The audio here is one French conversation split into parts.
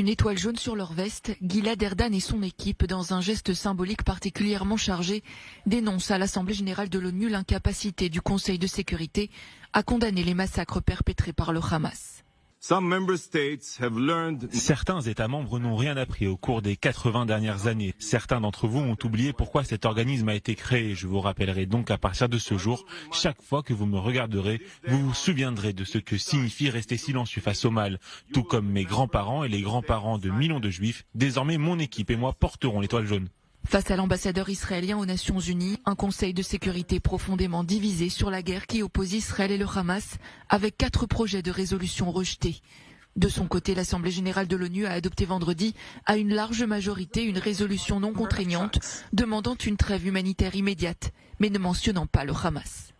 Une étoile jaune sur leur veste, Gilad Erdan et son équipe, dans un geste symbolique particulièrement chargé, dénoncent à l'Assemblée générale de l'ONU l'incapacité du Conseil de sécurité à condamner les massacres perpétrés par le Hamas. Certains États membres n'ont rien appris au cours des 80 dernières années. Certains d'entre vous ont oublié pourquoi cet organisme a été créé. Je vous rappellerai donc à partir de ce jour, chaque fois que vous me regarderez, vous vous souviendrez de ce que signifie rester silencieux face au mal. Tout comme mes grands-parents et les grands-parents de millions de juifs, désormais mon équipe et moi porterons l'étoile jaune. Face à l'ambassadeur israélien aux Nations Unies, un conseil de sécurité profondément divisé sur la guerre qui oppose Israël et le Hamas, avec 4 projets de résolution rejetés. De son côté, l'Assemblée générale de l'ONU a adopté vendredi, à une large majorité, une résolution non contraignante demandant une trêve humanitaire immédiate, mais ne mentionnant pas le Hamas.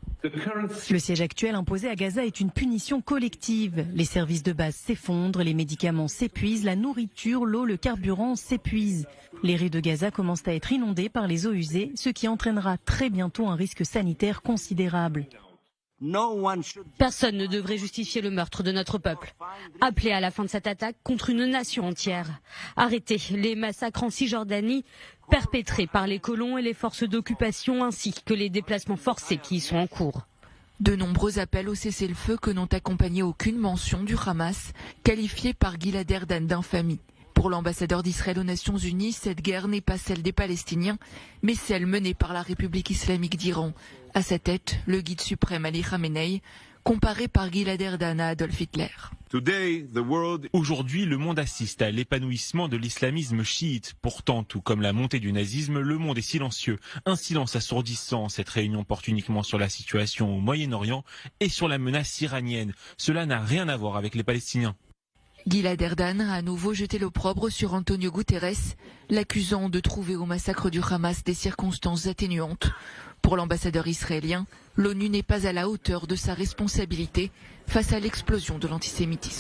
Le siège actuel imposé à Gaza est une punition collective. Les services de base s'effondrent, les médicaments s'épuisent, la nourriture, l'eau, le carburant s'épuisent. Les rues de Gaza commencent à être inondées par les eaux usées, ce qui entraînera très bientôt un risque sanitaire considérable. Personne ne devrait justifier le meurtre de notre peuple. Appeler à la fin de cette attaque contre une nation entière. Arrêter les massacres en Cisjordanie perpétrés par les colons et les forces d'occupation ainsi que les déplacements forcés qui y sont en cours. De nombreux appels au cessez-le-feu que n'ont accompagné aucune mention du Hamas, qualifié par Gilad Erdan d'infamie. Pour l'ambassadeur d'Israël aux Nations Unies, cette guerre n'est pas celle des Palestiniens, mais celle menée par la République islamique d'Iran. À sa tête, le guide suprême Ali Khamenei, comparé par Gilad Erdan à Adolf Hitler. Aujourd'hui, le monde assiste à l'épanouissement de l'islamisme chiite. Pourtant, tout comme la montée du nazisme, le monde est silencieux. Un silence assourdissant. Cette réunion porte uniquement sur la situation au Moyen-Orient et sur la menace iranienne. Cela n'a rien à voir avec les Palestiniens. Gilad Erdan a à nouveau jeté l'opprobre sur Antonio Guterres, l'accusant de trouver au massacre du Hamas des circonstances atténuantes. Pour l'ambassadeur israélien, l'ONU n'est pas à la hauteur de sa responsabilité face à l'explosion de l'antisémitisme.